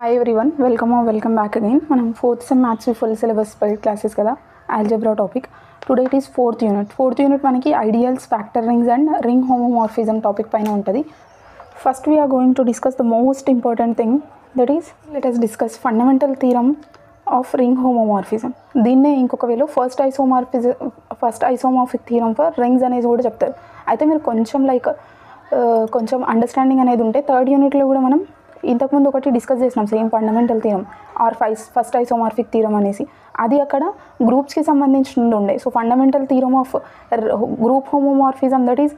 Hi everyone, welcome back again. మనం 4th sem maths full syllabus పై classes కదా, algebra topic. Today it is 4th unit మనకి ideals, factor rings and ring homomorphism topic పైన ఉంటుంది. First we're going to discuss the most important thing, that is let us discuss fundamental theorem of ring homomorphism. దీన్నే ఇంకొక వేలో first isomorphic theorem for rings అనేది కూడా చెప్తారు. అయితే మీరు కొంచెం అండర్స్టాండింగ్ అనేది ఉంటే థర్డ్ యూనిట్లో కూడా మనం ఇంతకుముందు ఒకటి డిస్కస్ చేసినాం, same fundamental theorem or first isomorphic theorem అనేసి. అది అక్కడ గ్రూప్స్కి సంబంధించినది ఉండే. So fundamental theorem of group homomorphism, that is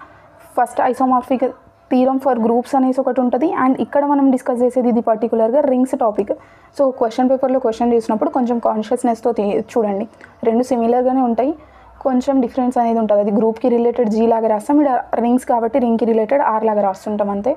first isomorphic theorem for groups అనేసి ఒకటి ఉంటుంది. అండ్ ఇక్కడ మనం డిస్కస్ చేసేది ఇది పర్టికులర్గా రింగ్స్ టాపిక్. సో క్వశ్చన్ పేపర్లో క్వశ్చన్ చేసినప్పుడు కొంచెం కాన్షియస్నెస్తో చూడండి. రెండు సిమిలర్గానే ఉంటాయి, కొంచెం డిఫరెన్స్ అనేది ఉంటుంది. అది గ్రూప్కి రిలేటెడ్ జీ లాగా రాస్తాం, ఇక్కడ రింగ్స్ కాబట్టి రింగ్కి రిలేటెడ్ ఆర్ లాగా రాస్తుంటాం అంతే.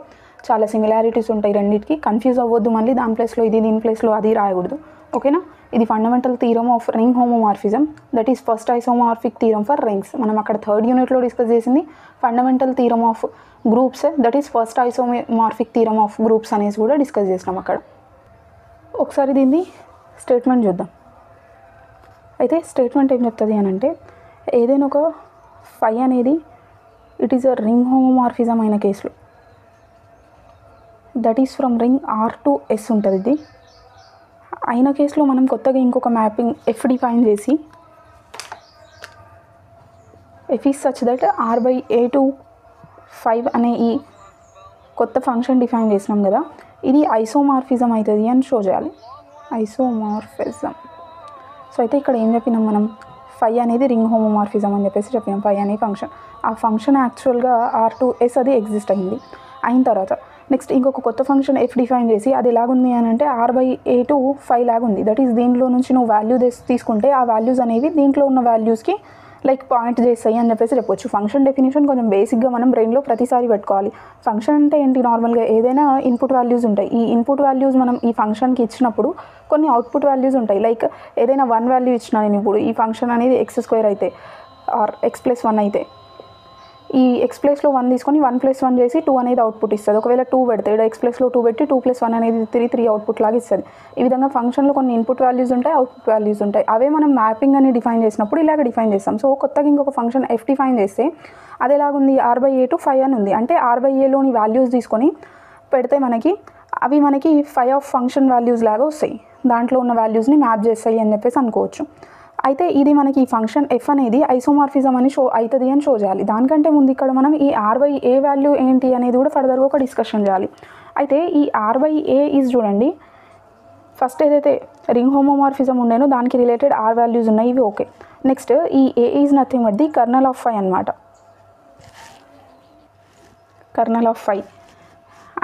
చాలా సిమిలారిటీస్ ఉంటాయి రెండింటికి. కన్ఫ్యూజ్ అవ్వద్దు, మళ్ళీ దాని ప్లేస్లో ఇది, దీని ప్లేస్లో అది రాయకూడదు, ఓకేనా. ఇది fundamental theorem of ring homomorphism, that is first isomorphic theorem for rings. మనం అక్కడ థర్డ్ యూనిట్లో డిస్కస్ చేసింది fundamental theorem of groups, that is first isomorphic theorem of groups అనేసి కూడా డిస్కస్ చేసినాం అక్కడ. ఒకసారి దీన్ని స్టేట్మెంట్ చూద్దాం. అయితే స్టేట్మెంట్ ఏం చెప్తుంది అని అంటే, ఏదైనా ఒక ఫై అనేది it is a ring homomorphism అయిన కేసులో, that is from ring R to S ఉంటుంది. ఇది అయిన కేసులో మనం కొత్తగా ఇంకొక మ్యాపింగ్ ఎఫ్ డిఫైన్ చేసి, f is such that R by A to 5 అనే ఈ కొత్త ఫంక్షన్ డిఫైన్ చేసినాం కదా, ఇది ఐసోమార్ఫిజం అవుతుంది అని షో చేయాలి. ఐసోమార్ఫిజం. సో అయితే ఇక్కడ ఏం చెప్పినాం మనం, ఫై అనేది రింగ్ హోమోమార్ఫిజం అని చెప్పినాం. ఫై అనే ఫంక్షన్, ఆ ఫంక్షన్ యాక్చువల్గా ఆర్ టు ఎస్ అది ఎగ్జిస్ట్ అయింది. అయిన తర్వాత నెక్స్ట్ ఇంకొక కొత్త ఫంక్షన్ ఎఫ్ డిఫైన్ చేసి అది ఎలాగుంది అని అంటే ఆర్ బై ఏ టు 5 లాగుంది. దట్ ఈస్ దీంట్లో నుంచి నువ్వు వాల్యూ తీసుకుంటే ఆ వాల్యూస్ అనేవి దీంట్లో ఉన్న వాల్యూస్కి పాయింట్ చేస్తాయి అని చెప్పొచ్చు. ఫంక్షన్ డెఫినేషన్ కొంచెం బేసిక్గా మనం బ్రెయిన్లో ప్రతిసారి పెట్టుకోవాలి. ఫంక్షన్ అంటే ఏంటి, నార్మల్గా ఏదైనా ఇన్పుట్ వాల్యూస్ ఉంటాయి. ఈ ఇన్పుట్ వాల్యూస్ మనం ఈ ఫంక్షన్కి ఇచ్చినప్పుడు కొన్ని అవుట్పుట్ వాల్యూస్ ఉంటాయి. లైక్ ఏదైనా 1 వాల్యూ ఇచ్చినా నేను ఇప్పుడు, ఈ ఫంక్షన్ అనేది x² అయితే ఆర్ x+1 అయితే, ఈ x ప్లేస్లో 1 తీసుకొని 1+1 చేసి 2 అనేది అవుట్పుట్ ఇస్తుంది. ఒకవేళ 2 పెడితే ఇక్కడ x ప్లేస్లో 2 పెట్టి 2+1 అనేది 3 అవుట్పుట్ లాగా ఇస్తుంది. ఈ విధంగా ఫంక్షన్లో కొన్ని ఇన్పుట్ వాల్యూస్ ఉంటాయి, అవుట్పుట్ వాల్యూస్ ఉంటాయి. అవే మనం మ్యాపింగ్ అని డిఫైన్ చేసినప్పుడు ఇలాగ డిఫైన్ చేస్తాం. సో కొత్తగా ఇంకొక ఫంక్షన్ ఎఫ్ డిఫైన్ చేస్తే అది ఎలాగుంది, ఆర్ బై ఏ టు 5 అని ఉంది. అంటే ఆర్ బై ఏలోని వాల్యూస్ తీసుకొని పెడితే అవి మనకి 5 ఆఫ్ ఫంక్షన్ వాల్యూస్ లాగా వస్తాయి, దాంట్లో ఉన్న వాల్యూస్ని మ్యాప్ చేస్తాయి అని చెప్పేసి అనుకోవచ్చు. అయితే ఇది మనకి ఈ ఫంక్షన్ ఎఫ్ అనేది ఐసోమార్ఫిజం అని షో అవుతుంది అని షో చేయాలి. దానికంటే ముందు ఇక్కడ మనం ఈ ఆర్ బై ఏ వాల్యూ ఏంటి అనేది కూడా ఫర్దర్గా ఒక డిస్కషన్ చేయాలి. అయితే ఈ ఆర్ బై ఏ ఈజ్ చూడండి, ఫస్ట్ ఏదైతే రింగ్ హోమోమార్ఫిజం ఉండేనో దానికి రిలేటెడ్ ఆర్ వాల్యూస్ ఉన్నాయి, ఇవి ఓకే. నెక్స్ట్ ఈ A is nothing but the kernel of 5 అనమాట. కర్నల్ ఆఫ్ 5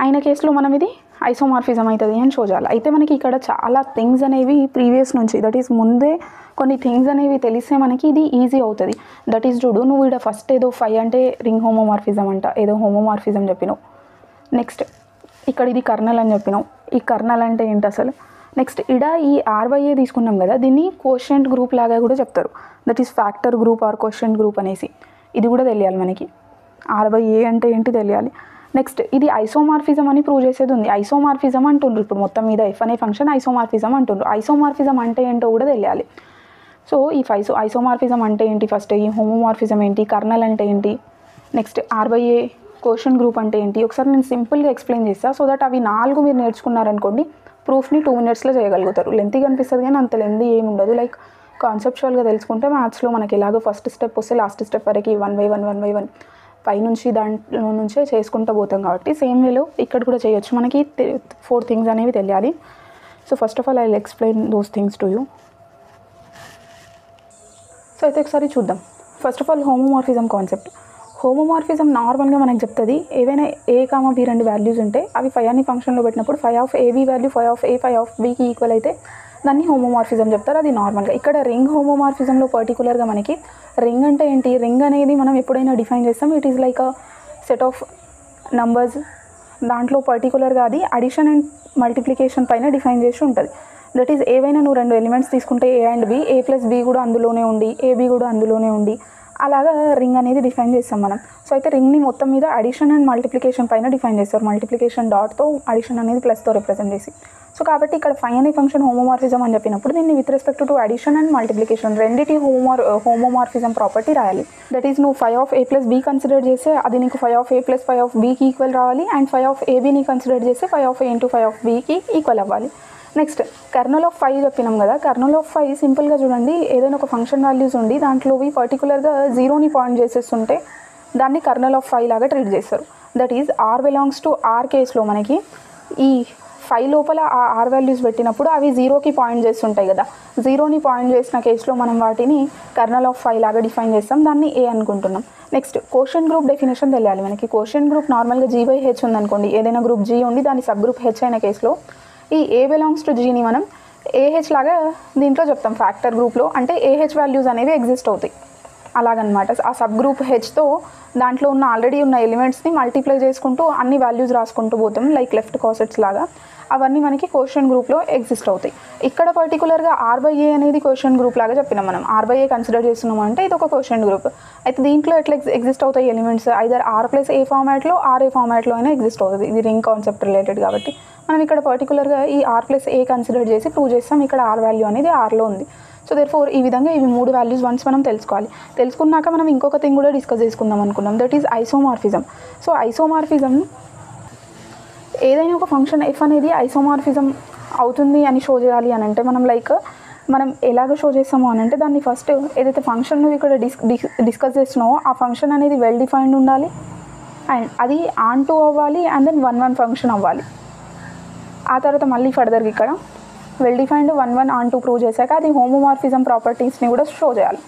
అయిన కేసులో మనం ఇది ఐసోమార్ఫిజం అవుతుంది అని షో చేయాలి. అయితే మనకి ఇక్కడ చాలా థింగ్స్ అనేవి ప్రీవియస్ నుంచి, దట్ ఈస్ ముందే కొన్ని థింగ్స్ అనేవి తెలిస్తే మనకి ఇది ఈజీ అవుతుంది. దట్ ఈస్ చూడు, నువ్వు ఇక్కడ ఫస్ట్ ఏదో 5 అంటే రింగ్ హోమోమార్ఫిజం అంట, ఏదో హోమోమార్ఫిజం చెప్పినావు. నెక్స్ట్ ఇక్కడ ఇది కర్నల్ అని చెప్పినావు. ఈ కర్నల్ అంటే ఏంటి అసలు? నెక్స్ట్ ఇక్కడ ఈ ఆర్ బై ఏ తీసుకున్నాం కదా, దీన్ని కోషెంట్ గ్రూప్ లాగా కూడా చెప్తారు. That is factor group or quotient group అనేసి. ఇది కూడా తెలియాలి మనకి, ఆర్ బై ఏ అంటే ఏంటి తెలియాలి. నెక్స్ట్ ఇది ఐసోమార్ఫిజం అని ప్రూవ్ చేసేది ఉంది. ఐసోమార్ఫిజం అంటుండ్రు ఇప్పుడు మొత్తం మీద, ఎఫ్ అనే ఫంక్షన్ ఐసోమార్ఫిజం అంటుండ్రు. ఐసోమార్ఫిజం అంటే ఏంటో కూడా తెలియాలి. సో ఈ ఐసోమార్ఫిజం అంటే ఏంటి, ఫస్ట్ ఈ హోమోమార్ఫిజం ఏంటి, కర్నల్ అంటే ఏంటి, next R by A quotient group అంటే ఏంటి, ఒకసారి నేను సింపుల్గా ఎక్స్ప్లెయిన్ చేస్తాను. సో దట్ అవి 4 మీరు నేర్చుకున్నారనుకోండి, ప్రూఫ్ని 2 minutesలో చేయగలుగుతారు. లెంతీగా అనిపిస్తుంది కానీ అంత లెంతీ ఏమి ఉండదు. కాన్సెప్చువల్గా తెలుసుకుంటే మ్యాథ్స్లో మనకి ఎలాగో ఫస్ట్ స్టెప్ వస్తే లాస్ట్ స్టెప్ వరకు 1 by 1 పై నుంచి దాంట్లో నుంచే చేసుకుంటూ పోతాం కాబట్టి సేమ్ వేలో ఇక్కడ కూడా చేయొచ్చు. మనకి 4 things అనేవి తెలియాలి. So first of all I will explain those things to you. So అయితే ఒకసారి చూద్దాం. First of all homomorphism concept. Homomorphism నార్మల్గా మనకు చెప్తుంది, ఏవైనా ఏ కామా బి 2 వాల్యూస్ ఉంటే అవి 5 అని ఫంక్షన్లో పెట్టినప్పుడు 5 of AB value 5 of A 5 of బికి ఈక్వల్ అయితే దాన్ని హోమోమార్ఫిజం చెప్తారు. అది నార్మల్గా. ఇక్కడ రింగ్ హోమోమార్ఫిజంలో పర్టికులర్గా మనకి రింగ్ అంటే ఏంటి, రింగ్ అనేది మనం ఎప్పుడైనా డిఫైన్ చేస్తాం, it is like a set of numbers. దాంట్లో పర్టికులర్గా అది అడిషన్ అండ్ మల్టిప్లికేషన్ పైన డిఫైన్ చేసి ఉంటుంది. దట్ ఈస్ ఏవైనా నువ్వు 2 ఎలిమెంట్స్ తీసుకుంటే a and b, a plus b కూడా అందులోనే ఉండి ఏబి కూడా అందులోనే ఉండి అలాగా రింగ్ అనేది డిఫైన్ చేస్తాం మనం. సో అయితే రింగ్ని మొత్తం మీద అడిషన్ అండ్ మల్టిప్లికేషన్ పైన డిఫైన్ చేస్తారు. మల్టిప్లికేషన్ డాట్తో, అడిషన్ అనేది ప్లస్తో రిప్రజెంట్ చేసి. సో కాబట్టి ఇక్కడ ఫై అనే ఫంక్షన్ హోమోమార్ఫిజం అని చెప్పినప్పుడు దీన్ని with respect to addition and multiplication రెండిటి హోమోమార్ఫిజం ప్రాపర్టీ రాయాలి. దట్ ఈస్ నువ్వు phi of A plus B consider చేస్తే అది నీకు phi of A plus phi of బీకి ఈక్వల్ రావాలి, అండ్ ఫై ఆఫ్ ఏబీని కన్సిడర్ చేస్తే phi of A into phi of బీకి ఈక్వల్ అవ్వాలి. నెక్స్ట్ కర్నల్ ఆఫ్ ఫై చెప్పినాం కదా, కర్నల్ ఆఫ్ ఫై సింపుల్గా చూడండి, ఏదైనా ఒక ఫంక్షన్ వాల్యూస్ ఉండి దాంట్లోవి పర్టికులర్గా జీరోని పాయింట్ చేసేస్తుంటే దాన్ని కర్నల్ ఆఫ్ ఫై లాగా ట్రీట్ చేస్తారు. That is R belongs to R కేస్లో మనకి ఈ ఫై లోపల ఆ ఆర్ వాల్యూస్ పెట్టినప్పుడు అవి జీరోకి పాయింట్ చేస్తుంటాయి కదా, జీరోని పాయింట్ చేసిన కేసులో మనం వాటిని కర్నల్ ఆఫ్ ఫై లాగా డిఫైన్ చేస్తాం, దాన్ని ఏ అనుకుంటున్నాం. నెక్స్ట్ కోషియంట్ గ్రూప్ డెఫినేషన్ తెలియాలి మనకి. కోషియంట్ గ్రూప్ నార్మల్గా జీ బై హెచ్ ఉందనుకోండి, ఏదైనా గ్రూప్ జీ ఉండి దాని సబ్ గ్రూప్ హెచ్ అయిన కేసులో ఈ ఏ బిలాంగ్స్ టు జీని మనం ఏహెచ్ లాగా దీంట్లో చెప్తాం ఫ్యాక్టర్ గ్రూప్లో, అంటే ఏహెచ్ వాల్యూస్ అనేవి ఎగ్జిస్ట్ అవుతాయి అలాగనమాట. ఆ సబ్ గ్రూప్ హెచ్తో దాంట్లో ఉన్న ఆల్రెడీ ఉన్న ఎలిమెంట్స్ని మల్టిప్లై చేసుకుంటూ అన్ని వాల్యూస్ రాసుకుంటూ పోతాం, లైక్ లెఫ్ట్ కాసెట్స్ లాగా. అవన్నీ మనకి కోషియంట్ గ్రూప్లో ఎగ్జిస్ట్ అవుతాయి. ఇక్కడ పర్టికులర్గా ఆర్ బై ఏ అనేది కోషియంట్ గ్రూప్ లాగా చెప్పినాం మనం. ఆర్ బై ఏ కన్సిడర్ చేస్తున్నాం అంటే ఇది ఒక కోషియంట్ గ్రూప్. అయితే దీంట్లో ఎట్లా ఎగ్జిస్ట్ అవుతాయి ఎలిమెంట్స్, ఐదర్ ఆర్ ప్లస్ ఏ ఫార్మాట్లో ఆర్ ఏ ఫార్మాట్లో అయినా ఎగ్జిస్ట్ అవుతుంది. ఇది రింగ్ కాన్సెప్ట్ రిలేటెడ్ కాబట్టి మనం ఇక్కడ పర్టికులర్గా ఈ ఆర్ ప్లస్ ఏ కన్సిడర్ చేసి ప్రూవ్ చేస్తాం, ఇక్కడ ఆర్ వాల్యూ అనేది ఆర్లో ఉంది. సో దేర్ఫోర్ ఈ విధంగా ఇవి 3 వాల్యూస్ వన్స్ మనం తెలుసుకోవాలి. తెలుసుకున్నాక మనం ఇంకొక థింగ్ కూడా డిస్కస్ చేసుకుందాం అనుకున్నాం, that is isomorphism. So isomorphism ఏదైనా ఒక ఫంక్షన్ ఎఫ్ అనేది ఐసోమార్ఫిజం అవుతుంది అని షో చేయాలి అని అంటే మనం ఎలాగ షో చేస్తాము అని అంటే దాన్ని ఫస్ట్ ఏదైతే ఫంక్షన్ నువ్వు ఇక్కడ డిస్కస్ చేస్తున్నావో ఆ ఫంక్షన్ అనేది వెల్ డిఫైన్డ్ ఉండాలి, అండ్ అది ఆన్ టు అవ్వాలి, అండ్ దెన్ 1 ఫంక్షన్ అవ్వాలి. ఆ తర్వాత మళ్ళీ ఫర్దర్గా ఇక్కడ well defined 1 on to prove చేశాక అది హోమోమార్ఫిజం ప్రాపర్టీస్ని కూడా షో చేయాలి,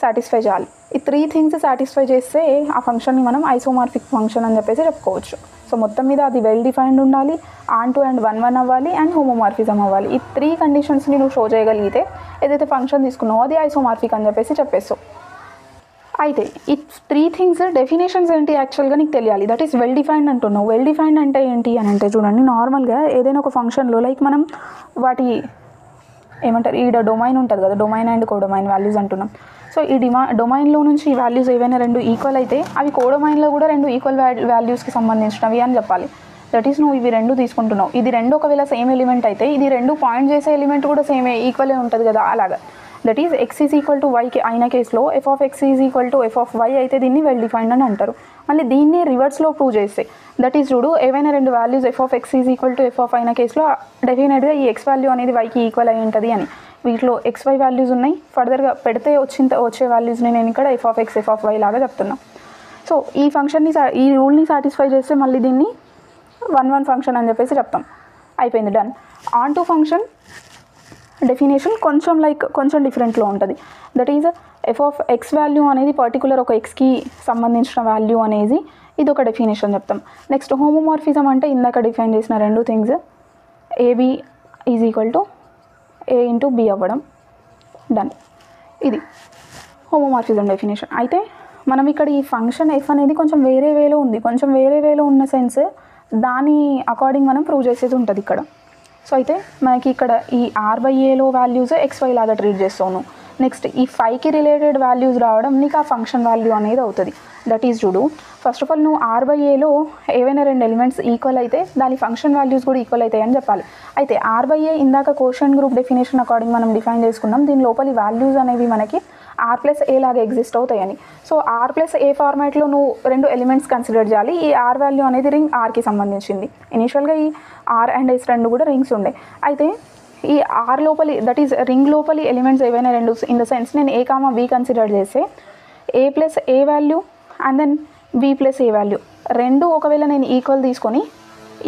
సాటిస్ఫై చేయాలి. ఈ 3 థింగ్స్ సాటిస్ఫై చేస్తే ఆ ఫంక్షన్ని మనం ఐసోమార్ఫిక్ ఫంక్షన్ అని చెప్పేసి చెప్పుకోవచ్చు. సో మొత్తం మీద అది వెల్ డిఫైన్డ్ ఉండాలి, ఆన్ టు అండ్ 1 అవ్వాలి, అండ్ హోమోమార్ఫిజం అవ్వాలి. ఈ 3 కండిషన్స్ని నువ్వు షో చేయగలిగితే ఏదైతే ఫంక్షన్ తీసుకున్నావో అది ఐసోమార్ఫిక్ అని చెప్పేసి చెప్పేస్తావు. అయితే ఈ 3 థింగ్స్ డెఫినేషన్స్ ఏంటి యాక్చువల్గా నీకు తెలియాలి. దట్ ఈస్ వెల్ డిఫైన్డ్ అంటున్నావు. వెల్ డిఫైన్డ్ అంటే ఏంటి అని అంటే చూడండి, నార్మల్గా ఏదైనా ఒక ఫంక్షన్లో లైక్ మనం వాటి ఏమంటారు, ఈ డొమైన్ ఉంటుంది కదా, డొమైన్ అండ్ కోడొమైన్ వాల్యూస్ అంటున్నాం. సో ఈ డొమైన్లో నుంచి ఈ వాల్యూస్ ఏవైనా 2 ఈక్వల్ అయితే అవి కోడొమైన్లో కూడా 2 ఈక్వల్ వాల్యూస్కి సంబంధించినవి అని చెప్పాలి. దట్ ఈస్ నువ్వు ఇవి 2 తీసుకుంటున్నావు. ఇది 2 ఒకవేళ సేమ్ ఎలిమెంట్ అయితే ఇది 2 పాయింట్ చేసే ఎలిమెంట్ కూడా సేమ్ ఈక్వలే ఉంటుంది కదా, అలాగా. That is X is equal to వైకి అయిన కేసులో F of X is equal to F of Y అయితే దీన్ని వెల్ డిఫైన్డ్ అని అంటారు. మళ్ళీ దీన్ని రివర్స్లో ప్రూవ్ చేస్తే దట్ ఈజ్ చూడు, ఏవైనా 2 values F of X is equal to F of అయిన కేసులో డెఫినెట్గా ఈ ఎక్స్ వాల్యూ అనేది వైకి ఈక్వల్ అయి ఉంటుంది అని. వీటిలో ఎక్స్ వై వాల్యూస్ ఉన్నాయి, ఫర్దర్గా పెడితే వచ్చే వాల్యూస్ని నేను ఇక్కడ f of x f of y లాగా చెప్తున్నా. సో ఈ ఫంక్షన్ని ఈ రూల్ని సాటిస్ఫై చేస్తే మళ్ళీ దీన్ని 1 ఫంక్షన్ అని చెప్పేసి చెప్తాం. అయిపోయింది, done. On to function definition కొంచెం డిఫరెంట్లో ఉంటుంది. That is F of X value అనేది పర్టికులర్ ఒక ఎక్స్కి సంబంధించిన వాల్యూ అనేది ఇది ఒక డెఫినేషన్ చెప్తాం. నెక్స్ట్ హోమోమార్ఫిజం అంటే ఇందాక డిఫైన్ చేసిన 2 things ab is equal to a into b అవ్వడం, డన్. ఇది హోమోమార్ఫిజం డెఫినేషన్. అయితే మనం ఇక్కడ ఈ ఫంక్షన్ ఎఫ్ అనేది కొంచెం వేరే వేలో ఉంది, కొంచెం వేరే వేలో ఉన్న సెన్స్ దాని అకార్డింగ్ మనం ప్రూవ్ చేసేది ఉంటుంది ఇక్కడ. సో అయితే మనకి ఇక్కడ ఈ ఆర్ బై ఏలో వాల్యూస్ ఎక్స్వై లాగా ట్రీట్ చేస్తాను. నెక్స్ట్ ఈ ఫైవ్కి రిలేటెడ్ వాల్యూస్ రావడం నీకు ఆ ఫంక్షన్ వాల్యూ అనేది అవుతుంది. దట్ ఈజ్ చూడు, ఫస్ట్ ఆఫ్ ఆల్ నువ్వు ఆర్ బై ఏలో ఏవైనా 2 ఎలిమెంట్స్ ఈక్వల్ అయితే దాని ఫంక్షన్ వాల్యూస్ కూడా ఈక్వల్ అవుతాయి అని చెప్పాలి. అయితే ఆర్ బై ఏ ఇందాక కోషియంట్ గ్రూప్ డెఫినేషన్ అకార్డింగ్ మనం డిఫైన్ చేసుకున్నాం. దీని లోపలి వాల్యూస్ అనేవి మనకి ఆర్ ప్లస్ ఏ లాగా ఎగ్జిస్ట్ అవుతాయని. సో ఆర్ ప్లస్ ఏ ఫార్మాట్లో నువ్వు 2 ఎలిమెంట్స్ కన్సిడర్ చేయాలి. ఈ ఆర్ వాల్యూ అనేది రింగ్ ఆర్కి సంబంధించింది. ఇనీషియల్గా ఈ ఆర్ అండ్ ఎస్ 2 కూడా రింగ్స్ ఉండే. అయితే ఈ ఆర్ లోపలి దట్ ఈస్ రింగ్ లోపలి ఎలిమెంట్స్ ఏవైనా 2 ఇన్ ద సెన్స్ నేను ఏ కామా బి కన్సిడర్ చేస్తే A plus A value and then B plus A value 2 ఒకవేళ నేను ఈక్వల్ తీసుకొని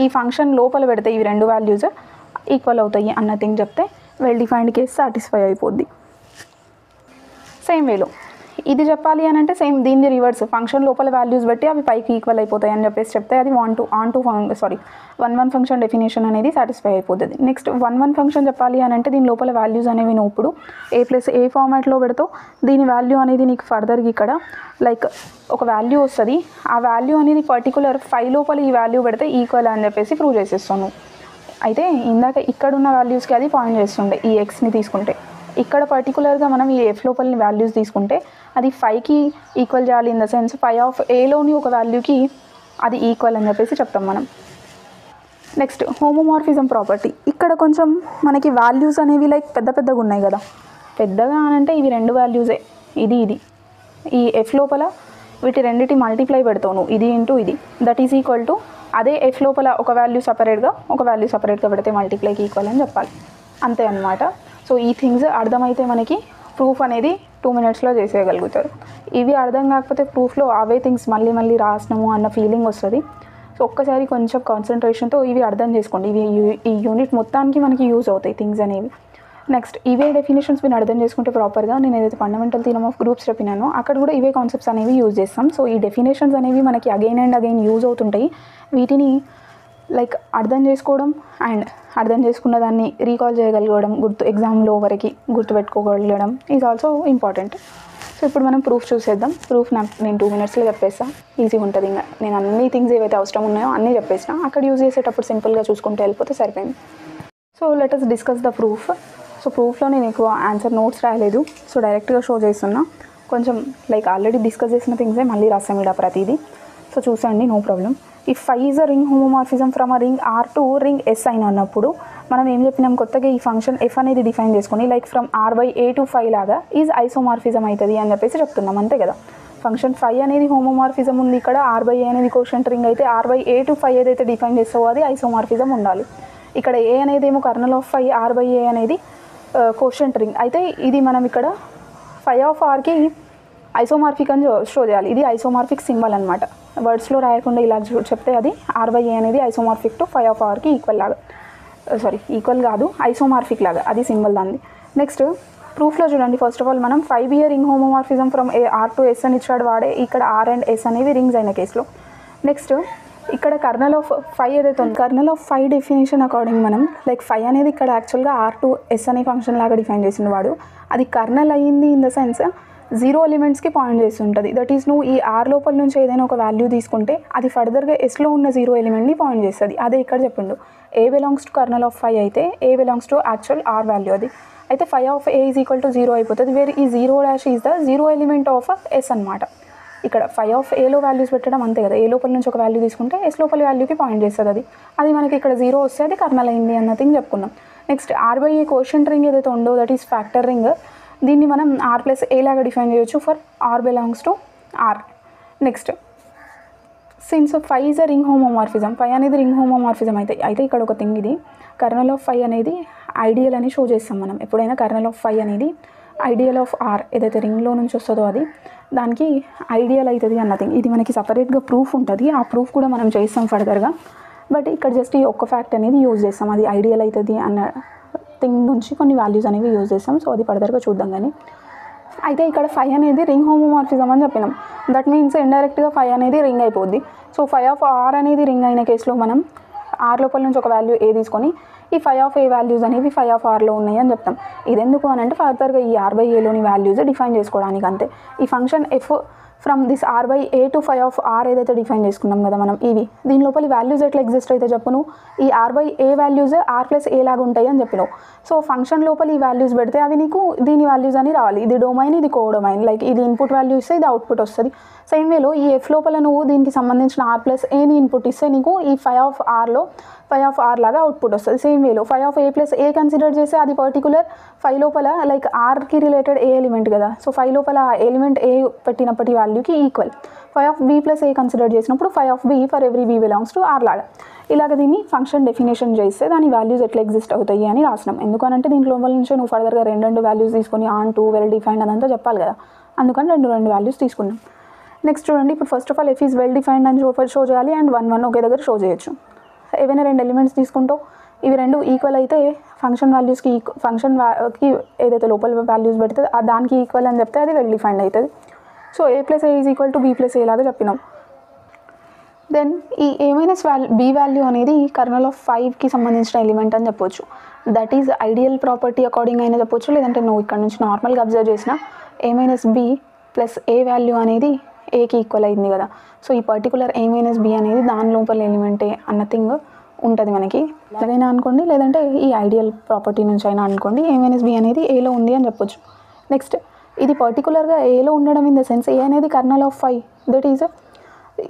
ఈ ఫంక్షన్ లోపల పెడితే ఇవి 2 వాల్యూస్ ఈక్వల్ అవుతాయి అన్న థింగ్ చెప్తే వెల్ డిఫైన్డ్ కేసు సాటిస్ఫై అయిపోద్ది. సేమ్ వేలో ఇది చెప్పాలి అని అంటే సేమ్ దీన్ని రివర్స్ ఫంక్షన్ లోపల వాల్యూస్ బట్టి అవి పైకి ఈక్వల్ అయిపోతాయి అని చెప్పేసి చెప్తే అది ఆన్ టు 1 ఫంక్షన్ డెఫినేషన్ అనేది సాటిస్ఫై అయిపోతుంది. నెక్స్ట్ 1 ఫంక్షన్ చెప్పాలి అని అంటే దీని లోపల వాల్యూస్ అనేవి నువ్వు ఇప్పుడు ఏ ప్లస్ ఏ ఫార్మాట్లో పెడతావు. దీని వాల్యూ అనేది నీకు ఫర్దర్గా ఇక్కడ లైక్ ఒక వాల్యూ వస్తుంది. ఆ వాల్యూ అనేది పర్టికులర్ 5 లోపల ఈ వాల్యూ పెడితే ఈక్వల్ అని చెప్పేసి ప్రూవ్ చేసేస్తాను. అయితే ఇందాక ఇక్కడున్న వాల్యూస్కి అది పాయింట్ చేస్తుండే ఈ ఎక్స్ని తీసుకుంటే, ఇక్కడ పర్టికులర్గా మనం ఈ ఎఫ్ లోపల వాల్యూస్ తీసుకుంటే అది 5కి ఈక్వల్ చేయాలి. ఇన్ ద సెన్స్ 5 ఆఫ్ ఏలోని ఒక వాల్యూకి అది ఈక్వల్ అని చెప్పేసి చెప్తాం మనం. Next homomorphism property. ఇక్కడ కొంచెం మనకి వాల్యూస్ అనేవి లైక్ పెద్దగా ఉన్నాయి కదా. పెద్దగా అని అంటే ఇవి రెండు వాల్యూసే, ఇది ఈ ఎఫ్ లోపల వీటి రెండింటి మల్టిప్లై పెడతావు నువ్వు, ఇది ఇంటూ ఇది, దట్ ఈజ్ ఈక్వల్ టు అదే ఎఫ్ లోపల ఒక వాల్యూ సపరేట్గా పెడితే మల్టిప్లైకి ఈక్వల్ అని చెప్పాలి, అంతే అనమాట. సో ఈ థింగ్స్ అర్థమైతే మనకి ప్రూఫ్ అనేది 2 minutesలో చేసేయగలుగుతారు. ఇవి అర్థం కాకపోతే ప్రూఫ్లో అవే థింగ్స్ మళ్ళీ రాసినాము అన్న ఫీలింగ్ వస్తుంది. సో ఒక్కసారి కొంచెం కాన్సన్ట్రేషన్తో ఇవి అర్థం చేసుకోండి. ఇవి ఈ యూనిట్ మొత్తానికి మనకి యూజ్ అవుతాయి థింగ్స్ అనేవి. నెక్స్ట్ ఇవే డెఫినేషన్స్ మీరు అర్థం చేసుకుంటే ప్రాపర్గా, నేను ఏదైతే ఫండమెంటల్ థీరమ్ ఆఫ్ గ్రూప్స్ చెప్పినానో అక్కడ కూడా ఇవే కాన్సెప్ట్స్ అనేవి యూజ్ చేస్తాం. సో ఈ డెఫినేషన్స్ అనేవి మనకి అగైన్ అండ్ అగైన్ యూజ్ అవుతుంటాయి. వీటిని లైక్ అర్థం చేసుకోవడం అండ్ అర్థం చేసుకున్న దాన్ని రీకాల్ చేయగలగడం, ఎగ్జామ్లో వరకు గుర్తుపెట్టుకోగలగడం ఈజ్ ఆల్సో ఇంపార్టెంట్. సో ఇప్పుడు మనం ప్రూఫ్ చూసేద్దాం. ప్రూఫ్ నేను 2 minutesలో చెప్పేస్తాను, ఈజీగా ఉంటుంది. ఇంకా నేను అన్ని థింగ్స్ ఏవైతే అవసరం ఉన్నాయో అన్నీ చెప్పేసిన, అక్కడ యూజ్ చేసేటప్పుడు సింపుల్గా చూసుకుంటే వెళ్ళిపోతే సరిపోయింది. So let us discuss the proof. So ప్రూఫ్లో నేను ఎక్కువ ఆన్సర్ నోట్స్ రాయలేదు, సో డైరెక్ట్గా షో చేస్తున్నా. కొంచెం లైక్ ఆల్రెడీ డిస్కస్ చేసిన థింగ్సే మళ్ళీ రాస్తాం ఇక్కడ ప్రతిదీ. సో చూసండి, no problem. If phi is a ring homomorphism from a ring R to ring S అయిన అన్నప్పుడు మనం ఏం చెప్పినాం, కొత్తగా ఈ ఫంక్షన్ ఎఫ్ అనేది డిఫైన్ చేసుకొని like from R/A to phi లాగా ఈజ్ ఐసోమార్ఫిజం అవుతుంది అని చెప్పేసి చెప్తున్నాం, అంతే కదా. ఫంక్షన్ ఫై అనేది హోమోమార్ఫిజం ఉంది ఇక్కడ, R/A అనేది కోషంట్ రింగ్ అయితే R/A to ఫై ఏదైతే డిఫైన్ చేస్తావో అది ఐసోమార్ఫిజం ఉండాలి. ఇక్కడ ఏ అనేది ఏమో కర్నల్ ఆఫ్ ఫై, R/A అనేది కోషంట్ రింగ్ అయితే ఇది మనం ఇక్కడ ఫై ఆఫ్ ఆర్కి ఐసోమార్ఫిక్ అని షో చేయాలి. ఇది ఐసోమార్ఫిక్ సింబల్ అనమాట. వర్డ్స్లో రాయకుండా ఇలా చెప్తే అది R/A అనేది ఐసోమార్ఫిక్ టు ఫై ఆఫ్ ఆర్కి ఈక్వల్ లాగా, ఈక్వల్ కాదు ఐసోమార్ఫిక్ లాగా, అది సింబల్ దాన్ని. నెక్స్ట్ ప్రూఫ్లో చూడండి, ఫస్ట్ ఆఫ్ ఆల్ మనం 5 ring homomorphism from R to S అని ఇచ్చాడు వాడే. ఇక్కడ R and S అనేవి రింగ్స్ అయిన కేసులో. నెక్స్ట్ ఇక్కడ కర్నల్ ఆఫ్ ఫై ఏదైతే ఉంది, kernel of phi definition according మనం లైక్ ఫై అనేది ఇక్కడ యాక్చువల్గా R to S అనే ఫంక్షన్ లాగా డిఫైన్ చేసిన వాడు, అది కర్నల్ అయ్యింది ఇన్ ద సెన్స్ 0 ఎలిమెంట్స్కి పాయింట్ చేస్తుంటుంది. దట్ ఈస్ నువ్వు ఈ R లోపల నుంచి ఏదైనా ఒక వాల్యూ తీసుకుంటే అది ఫర్దర్గా Sలో ఉన్న 0 ఎలిమెంట్ని పాయింట్ చేస్తుంది. అదే ఇక్కడ చెప్పిండు, A belongs to kernel of phi అయితే A belongs to actual R value అది. అయితే phi of A is equal to 0 అయిపోతుంది, వేర్ ఈ 0' is the 0 element of S అనమాట. ఇక్కడ ఫై ఆఫ్ Aలో వాల్యూస్ పెట్టడం అంతే కదా, A లోపల నుంచి ఒక వాల్యూ తీసుకుంటే S లోపల వాల్యూకి పాయింట్ చేస్తుంది. అది మనకి ఇక్కడ 0 వస్తే అది కర్నల్ అయింది అన్న థింగ్ చెప్పుకున్నాం. నెక్స్ట్ R/A కోషంట్ రింగ్ ఏదైతే ఉందో దట్ ఈస్ ఫ్యాక్టర్ రింగ్, దీన్ని మనం R+A లాగా డిఫైన్ చేయొచ్చు for R belongs to R. Next since phi is a ring homomorphism, phi అనేది రింగ్ హోమోమార్ఫిజం అయితే ఇక్కడ ఒక థింగ్, ఇది కర్నల్ ఆఫ్ ఫై అనేది ఐడియల్ అని షో చేస్తాం మనం ఎప్పుడైనా. కర్నల్ ఆఫ్ ఫై అనేది ఐడియల్ ఆఫ్ R ఏదైతే రింగ్లో నుంచి వస్తుందో అది దానికి ఐడియల్ అవుతుంది అన్న థింగ్. ఇది మనకి సపరేట్గా ప్రూఫ్ ఉంటుంది, ఆ ప్రూఫ్ కూడా మనం చేస్తాం ఫర్దర్గా. బట్ ఇక్కడ జస్ట్ ఈ ఒక్క ఫ్యాక్ట్ అనేది యూజ్ చేస్తాం, అది ఐడియల్ అవుతుంది అన్న థింగ్ నుంచి కొన్ని వాల్యూస్ అనేవి యూజ్ చేస్తాం. సో అది ఫర్దర్గా చూద్దాం. కానీ అయితే ఇక్కడ ఫై అనేది రింగ్ హోమోమార్ఫిజం అని చెప్పినాం, దట్ మీన్స్ ఇండైరెక్ట్గా ఫై అనేది రింగ్ అయిపోద్ది. సో ఫై ఆఫ్ R అనేది రింగ్ అయిన కేసులో మనం R లోపల నుంచి ఒక వాల్యూ A తీసుకొని ఈ ఫై ఆఫ్ A వాల్యూస్ అనేవి ఫై ఆఫ్ Rలో ఉన్నాయి అని చెప్తాం. ఇది ఎందుకు అని అంటే ఫర్దర్గా ఈ R/Aలోని వాల్యూస్ డిఫైన్ చేసుకోవడానికి అంతే. ఈ function f from this R/A to phi of R ఏదైతే డిఫైన్ చేసుకున్నాం కదా మనం, ఇవి దీని లోపల వాల్యూస్ ఎట్లా ఎగ్జిస్ట్ అయితే చెప్పు నువ్వు, ఈ R/A వాల్యూస్ R+A లాగా ఉంటాయి అని చెప్పినావు. సో ఫంక్షన్ లోపల ఈ వాల్యూస్ పెడితే అవి నీకు దీని వాల్యూస్ అని రావాలి. ఇది డొమైన్, ఇది కోడొమైన్, లైక్ ఇది ఇన్పుట్ వాల్యూ ఇస్తే ఇది అవుట్పుట్ వస్తుంది. సేమ్ వేలో ఈ ఎఫ్ లోపల నువ్వు దీనికి సంబంధించిన R+Aని ఇన్పుట్ ఇస్తే నీకు ఈ ఫై ఆఫ్ Rలో ఫై ఆఫ్ R లాగా అవుట్పుట్ వస్తుంది. సేమ్ వేలో ఫై ఆఫ్ A+A కన్సిడర్ చేస్తే అది పర్టికులర్ ఫై లోపల లైక్ Rకి రిలేటెడ్ ఏ ఎలిమెంట్ కదా, సో ఫై లోపల ఎలిమెంట్ A పెట్టినప్పటి వాల్యూకి equal. Phi of B+A consider చేసినప్పుడు phi of B for every B belongs to R లాగా. ఇలాగ దీన్ని ఫంక్షన్ డెఫినేషన్ చేస్తే దాని వాల్యూస్ ఎట్లా ఎగ్జిస్ట్ అవుతాయి అని రాసినాం. ఎందుకనంటే దీంట్లో లోపల నుంచి నువ్వు ఫర్దర్గా రెండు వాల్యూస్ తీసుకొని ఆన్ టు వెల్ డిఫైన్డ్ అదంతా చెప్పాలి కదా, అందుకని రెండు వాల్యూస్ తీసుకున్నాం. నెక్స్ట్ చూడండి, ఇప్పుడు first of all F is well defined అని షో చేయాలి అండ్ 1 ఒకే దగ్గర షో చేయొచ్చు. ఏవైనా 2 ఎలిమెంట్స్ తీసుకుంటావు, ఇవి 2 ఈక్వల్ అయితే ఫంక్షన్ వాల్యూస్కి ఫంక్షన్కి ఏదైతే లోపల వాల్యూస్ పెడితే దానికి ఈక్వల్ అని చెప్తే అది వెల్ డిఫైన్డ్ అవుతుంది. So A+A is equal to B+A లాగా చెప్పినాం. దెన్ ఈ B వాల్యూ అనేది కర్నల్ ఆఫ్ 5కి సంబంధించిన ఎలిమెంట్ అని చెప్పొచ్చు. That is ideal property according అయినా చెప్పొచ్చు, లేదంటే నువ్వు ఇక్కడ నుంచి నార్మల్గా అబ్జర్వ్ చేసిన A-B+A వాల్యూ అనేది Aకి ఈక్వల్ అయింది కదా. సో ఈ పర్టికులర్ A-B అనేది దాని లోపల ఎలిమెంటే అన్న థింగ్ ఉంటుంది మనకి. ఎలాగైనా అనుకోండి, లేదంటే ఈ ఐడియల్ ప్రాపర్టీ నుంచి అయినా అనుకోండి, A-B అనేది Aలో ఉంది అని చెప్పొచ్చు. నెక్స్ట్ ఇది పర్టికులర్గా Aలో ఉండడం ఇన్ ద సెన్స్ A అనేది కర్నల్ ఆఫ్ 5, దట్ ఈజ్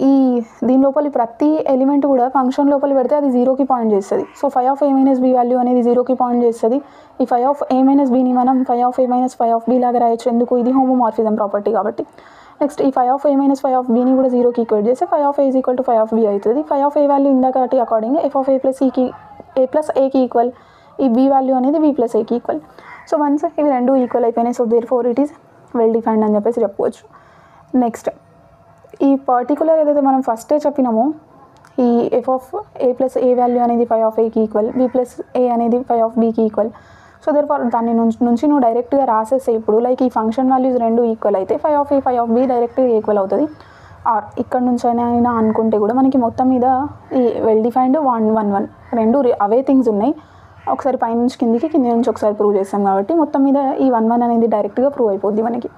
ఈ దీని లోపలి ప్రతి ఎలిమెంట్ కూడా ఫంక్షన్ లోపల పెడితే అది జీరోకి పాయింట్ చేస్తుంది. So phi of A minus B value అనేది జీరోకి పాయింట్ చేస్తుంది. ఈ ఫైవ్ ఆఫ్ ఏ మైనస్ బిని మనం phi of A minus phi of B లాగా రాయొచ్చు. ఎందుకు? ఇది హోమోమార్ఫిజం ప్రాపర్టీ కాబట్టి. నెక్స్ట్ ఈ five of A minus phi of బిని కూడా జీరోకి ఈక్వేట్ చేస్తే phi of A is equal to five of B అవుతుంది. ఫైవ్ ఆఫ్ ఏ వాల్యూ ఇందాక according F of A plus A plus ఏకి ఈక్వల్, ఈ బి వాల్యూ అనేది బి ప్లస్ ఏకి ఈక్వల్. సో వన్స్ ఇవి రెండు ఈక్వల్ అయిపోయినాయి. So therefore it is well defined అని చెప్పేసి చెప్పుకోవచ్చు. నెక్స్ట్ ఈ పర్టికులర్ ఏదైతే మనం ఫస్టే చెప్పినామో ఈ F of A plus A value అనేది ఫైవ్ ఆఫ్ ఏకి ఈక్వల్, బి ప్లస్ ఏ అనేది ఫైవ్ ఆఫ్ బీకి ఈక్వల్. సో దేర్ ఫార్ దాన్ని నుంచి నువ్వు డైరెక్ట్గా రాసేస్తే ఇప్పుడు లైక్ ఈ ఫంక్షన్ వాల్యూస్ రెండు ఈక్వల్ అయితే phi of A phi of B డైరెక్ట్గా ఈక్వల్ అవుతుంది. ఆర్ ఇక్కడ నుంచి అయినా అనుకుంటే కూడా మనకి మొత్తం మీద ఈ వెల్ డిఫైన్డ్ 1 1 1 రెండు అవే థింగ్స్ ఉన్నాయి. ఒకసారి పైనుంచి కిందికి, కింది నుంచి ఒకసారి ప్రూవ్ చేస్తాం కాబట్టి మొత్తం మీద ఈ 1 1 అనేది డైరెక్ట్గా ప్రూవ్ అయిపోద్ది మనకి.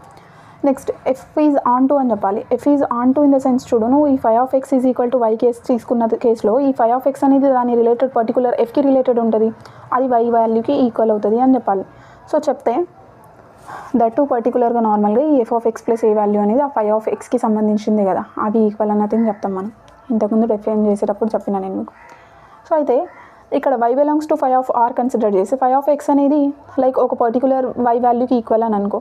Next f is onto అని చెప్పాలి. F is onto in the sense చూడు, నువ్వు ఈ five of X is equal to y case తీసుకున్న కేసులో ఈ ఫైవ్ ఆఫ్ ఎక్స్ అనేది దాని రిలేటెడ్ పర్టికులర్ ఎఫ్కి రిలేటెడ్ ఉంటుంది, అది వై వాల్యూకి ఈక్వల్ అవుతుంది అని చెప్పాలి. సో చెప్తే దట్ టు పర్టికులర్గా నార్మల్గా ఈ F of X plus A value అనేది ఆ ఫైవ్ ఆఫ్ ఎక్స్కి సంబంధించింది కదా, అది ఈక్వల్ అన్నది చెప్తాం మనం. ఇంతకుముందు డిఫైన్ చేసేటప్పుడు చెప్పిన నేను మీకు. సో అయితే ఇక్కడ y belongs to five of R consider చేసి ఫైవ్ ఆఫ్ ఎక్స్ అనేది లైక్ ఒక పర్టికులర్ y వాల్యూకి ఈక్వల్ అని అనుకో.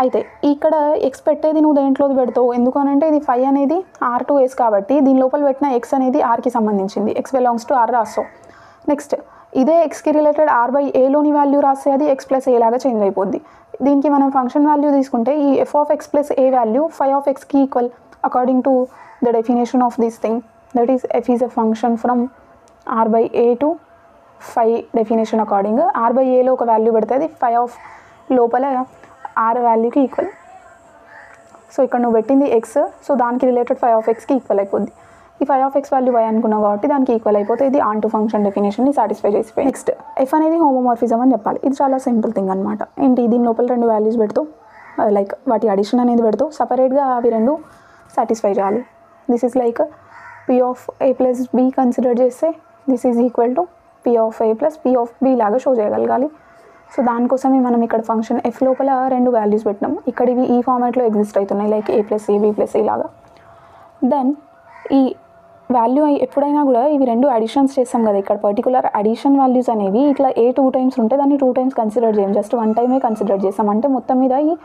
అయితే ఇక్కడ ఎక్స్ పెట్టేది నువ్వు దేంట్లో పెడతావు, ఎందుకు అని అంటే ఇది ఫైవ్ అనేది ఆర్ టు ఎస్ కాబట్టి దీని లోపల పెట్టిన ఎక్స్ అనేది ఆర్కి సంబంధించింది, ఎక్స్ బిలాంగ్స్ టు ఆర్ రాస్తావు. నెక్స్ట్ ఇదే ఎక్స్కి రిలేటెడ్ ఆర్ బై ఏలోని వాల్యూ రాస్తే అది ఎక్స్ ప్లస్ ఏ లాగా చేంజ్ అయిపోద్ది. దీనికి మనం ఫంక్షన్ వాల్యూ తీసుకుంటే ఈ F of X plus A value phi of ఎక్స్కి equal according to the definition of this thing, that is F is a function from R by A to phi definition according. R by ఏలో ఒక value పెడితే అది phi of లోపల R వాల్యూకి equal. So ఇక్కడ నువ్వు పెట్టింది ఎక్స్, సో దానికి రిలేటెడ్ ఫైవ్ ఆఫ్ ఎక్స్కి ఈక్వల్ అయిపోద్ది. ఈ five of X value Y అనుకున్నావు కాబట్టి దానికి ఈక్వల్ అయిపోతే ఇది ఆన్ టు ఫంక్షన్ డెఫినేషన్ని సాటిస్ఫై చేసిపోయి. నెక్స్ట్ ఎఫ్ అనేది హోమోమార్ఫిజం అని చెప్పాలి. ఇది చాలా సింపుల్ థింగ్ అనమాట. ఏంటి, దీని లోపల రెండు వాల్యూస్ పెడుతూ లైక్ వాటి అడిషన్ అనేది పెడుతూ సపరేట్గా అవి రెండు సాటిస్ఫై చేయాలి. This is like P of A plus B consider చేస్తే this is equal to P of A plus P of B లాగా షో చేయగలగాలి. సో దానికోసమే మనం ఇక్కడ ఫంక్షన్ ఎఫ్ లోపల రెండు వాల్యూస్ పెట్టినాం. ఇక్కడ ఇవి ఈ ఫార్మాట్లో ఎగ్జిస్ట్ అవుతున్నాయి like A plus A B plus A లాగా. దెన్ ఈ వాల్యూ ఎప్పుడైనా కూడా ఇవి రెండు అడిషన్స్ చేస్తాం కదా, ఇక్కడ పర్టికులర్ అడిషన్ వాల్యూస్ అనేవి ఇట్లా ఏ 2 టైమ్స్ ఉంటే దాన్ని 2 టైమ్స్ కన్సిడర్ చేయం, జస్ట్ 1 టైమే కన్సిడర్ చేస్తాం. అంటే మొత్తం మీద ఈ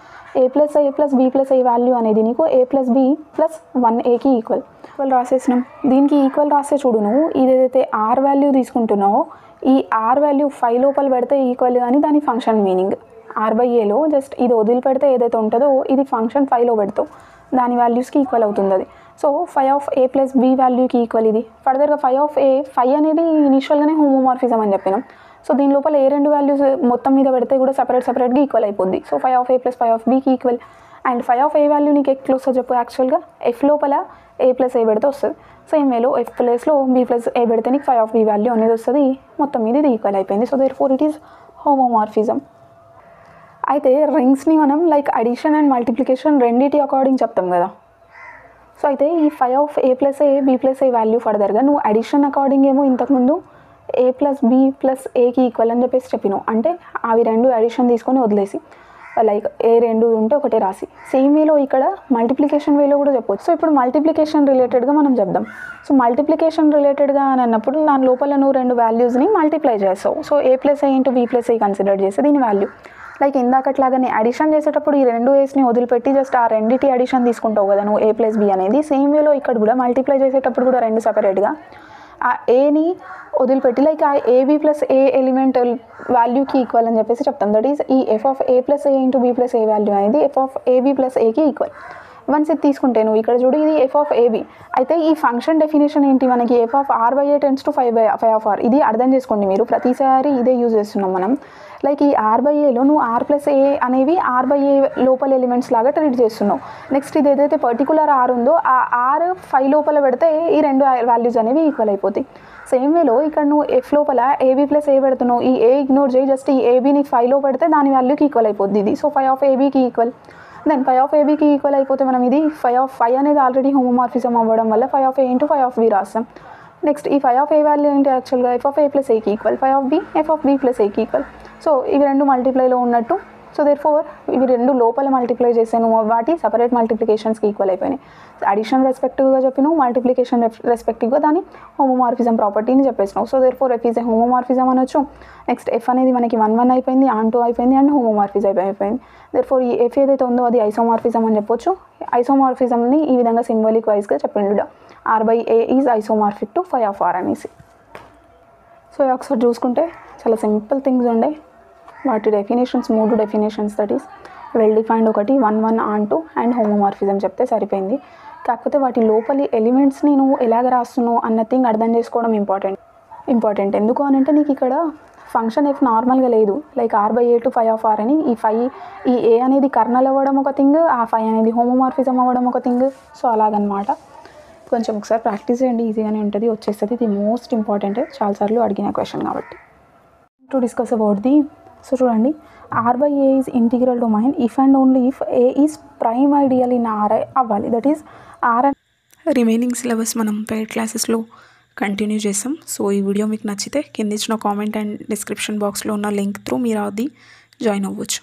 A plus be plus A value అనేది నీకు ఏ ప్లస్ బీ ప్లస్ 1ఏకి ఈక్వల్ రాసేసినాం. దీనికి ఈక్వల్ రాస్తే చూడు, నువ్వు ఇదేదైతే ఆర్ వాల్యూ తీసుకుంటున్నావో ఈ ఆర్ వాల్యూ 5 లోపల పెడితే ఈక్వల్ అని దాని ఫంక్షన్ మీనింగ్. ఆర్ బై ఏలో జస్ట్ ఇది వదిలిపెడితే ఏదైతే ఉంటుందో ఇది ఫంక్షన్ 5లో పెడతావు, దాని వాల్యూస్కి ఈక్వల్ అవుతుంది అది. So phi of A plus B వాల్యూకి ఈక్వల్ ఇది. ఫర్దర్గా ఫైవ్ ఆఫ్ ఏ, ఫైవ్ అనేది ఇనిషియల్గానే హోమోమార్ఫిజం అని చెప్పినాం. సో దీని లోపల ఏ రెండు వాల్యూస్ మొత్తం మీద పెడితే కూడా సపరేట్గా ఈక్వల్ అయిపోద్ది. So phi of A plus phi of బీకి equal. And phi of A value నీకు ఎట్లా వస్తుంది చెప్పు, యాక్చువల్గా ఎఫ్ లోపల ఏ ప్లస్ ఏ పెడితే వస్తుంది. సేమ్ వేలో ఎఫ్ ప్లస్లో బీ ప్లస్ ఏ పెడితే నీకు ఫైవ్ ఆఫ్ బీ వాల్యూ అనేది వస్తుంది. మొత్తం మీద ఇది ఈక్వల్ అయిపోయింది. So therefore it is homomorphism. అయితే రింగ్స్ని మనం లైక్ అడిషన్ అండ్ మల్టిప్లికేషన్ రెండింటి అకార్డింగ్ చెప్తాం కదా. సో అయితే ఈ five of A plus A B plus A value ఫర్దర్గా నువ్వు అడిషన్ అకార్డింగ్ ఏమో ఇంతకుముందు ఏ ప్లస్ బీ ప్లస్ ఏకి ఈక్వల్ అని చెప్పేసి చెప్పినావు. అంటే అవి రెండు అడిషన్ తీసుకొని వదిలేసి లైక్ ఏ రెండు ఉంటే ఒకటే రాసి సేమ్ వేలో ఇక్కడ మల్టిప్లికేషన్ వేలో కూడా చెప్పవచ్చు. సో ఇప్పుడు మల్టిప్లికేషన్ రిలేటెడ్గా మనం చెప్దాం. సో మల్టిప్లికేషన్ రిలేటెడ్గా అని అన్నప్పుడు దాని లోపల నువ్వు రెండు వాల్యూస్ని మల్టిప్లై చేస్తావు. So a plus a into b plus a consider చేస్తే దీని వాల్యూ లైక్ ఇందాకట్లాగానే అడిషన్ చేసేటప్పుడు ఈ రెండు ఏస్ని వదిలిపెట్టి జస్ట్ ఆ రెండింటి అడిషన్ తీసుకుంటావు కదా నువ్వు ఏ ప్లస్ బీ అనేది. సేమ్ వేలో ఇక్కడ కూడా మల్టిప్లై చేసేటప్పుడు కూడా రెండు సపరేట్గా ఆ ఏని వదిలిపెట్టి లైక్ ఆ ఏబీ ప్లస్ ఏ ఎలిమెంట్ వాల్యూకి ఈక్వల్ అని చెప్పేసి చెప్తాం. దట్ ఈస్ ఈ F of A plus a into b plus A value అనేది ఎఫ్ ఆఫ్ ఏబీ ప్లస్ ఏకి ఈక్వల్. వన్స్ ఇది తీసుకుంటే నువ్వు ఇక్కడ చూడు ఇది ఎఫ్ ఆఫ్ ఏబీ. అయితే ఈ ఫంక్షన్ డెఫినేషన్ ఏంటి మనకి f of R by A tends to five of R. ఇది అర్థం చేసుకోండి మీరు, ప్రతిసారి ఇదే యూజ్ చేస్తున్నాం మనం. లైక్ ఈ ఆర్ బై ఏలో నువ్వు ఆర్ ప్లస్ ఏ అనేవి ఆర్ బై ఏ లోపల ఎలిమెంట్స్ లాగా ట్రీట్ చేస్తున్నావు. నెక్స్ట్ ఇది ఏదైతే పర్టికులర్ ఆర్ ఉందో ఆ ఆర్ 5 లోపల పెడితే ఈ రెండు వాల్యూస్ అనేవి ఈక్వల్ అయిపోతాయి. సేమ్ వేలో ఇక్కడ నువ్వు ఎఫ్ లోపల ఏబీ ప్లస్ ఏ పెడుతున్నావు, ఈ ఏ ఇగ్నోర్ చేయి, జస్ట్ ఈ ఏబీని 5లో పెడితే దాని వాల్యూకి ఈక్వల్ అయిపోద్ది ఇది. సో ఫైవ్ ఆఫ్ ఏబీకి ఈక్వల్. దెన్ ఫైవ్ ఆఫ్ ఏబీకి ఈక్వల్ అయిపోతే మనం ఇది ఫైవ్ ఆఫ్ ఫైవ్ అనేది ఆల్రెడీ హోమోమార్ఫిజం అవ్వడం వల్ల phi of A into phi of B రాస్తాం. నెక్స్ట్ ఈ ఫైవ్ ఆఫ్ ఏ వాల్యూ ఏంటి యాక్చువల్గా ఎఫ్ ఆఫ్ ఏ ప్లస్ ఏకి equal, phi of B F of B plus ఏకి ఈక్వల్. సో ఇవి రెండు మల్టిప్లైలో ఉన్నట్టు సో దేర్ ఫోర్ ఇవి రెండు లోపల మల్టిప్లై చేసాను, వాటి సపరేట్ మల్టిప్లికేషన్స్కి ఈక్వల్ అయిపోయినాయి. అడిషన్ రెస్పెక్టివ్గా చెప్పినావు, మల్టిప్లికేషన్ రెస్పెక్టివ్గా దాని హోమోమార్ఫిజం ప్రాపర్టీని చెప్పేసినావు. So therefore F is a homomorphism అనొచ్చు. నెక్స్ట్ ఎఫ్ అనేది మనకి 1 1 అయిపోయింది, ఆన్ 2 అయిపోయింది, అండ్ హోమోమార్ఫిజం అయిపోయింది. దేర్ ఫోర్ ఈ ఎఫ్ ఏదైతే ఉందో అది ఐసోమార్ఫిజం అని చెప్పొచ్చు. ఐసోమార్ఫిజంని ఈ విధంగా సింబాలిక్ వైజ్గా చెప్పిండు, R/A is isomorphic to phi of R అనేసి. సో ఒకసారి చూసుకుంటే చాలా సింపుల్ థింగ్స్ ఉండే, వాటి definitions 3 definitions, that is well defined ఒకటి, 1 1 ఆన్ 2 అండ్ హోమోమార్ఫిజం చెప్తే సరిపోయింది. కాకపోతే వాటి లోపలి ఎలిమెంట్స్ని నువ్వు ఎలాగ రాస్తున్నావు అన్న థింగ్ అర్థం చేసుకోవడం ఇంపార్టెంట్. ఎందుకు అని అంటే నీకు ఇక్కడ ఫంక్షన్ ఎఫ్ నార్మల్గా లేదు, like R/A to phi of R అని. ఈ ఏ అనేది కర్నల్ అవ్వడం ఒక థింగ్, ఆ ఫై అనేది హోమోమార్ఫిజం అవ్వడం ఒక థింగ్. సో అలాగనమాట. కొంచెం ఒకసారి ప్రాక్టీస్ చేయండి, ఈజీగానే ఉంటుంది, వచ్చేస్తుంది. ఇది మోస్ట్ ఇంపార్టెంట్, చాలాసార్లు అడిగిన క్వశ్చన్ కాబట్టి. To discuss about the, so చూడండి, R/A is integral domain if and only if A is prime ideal in Ri అవ్వాలి. That is R. Remaining syllabus మనం పెయిడ్ క్లాసెస్లో కంటిన్యూ చేస్తాం. సో ఈ వీడియో మీకు నచ్చితే కింద ఇచ్చిన కామెంట్ అండ్ డిస్క్రిప్షన్ బాక్స్లో ఉన్న లింక్ త్రూ మీరు అది జాయిన్ అవ్వచ్చు.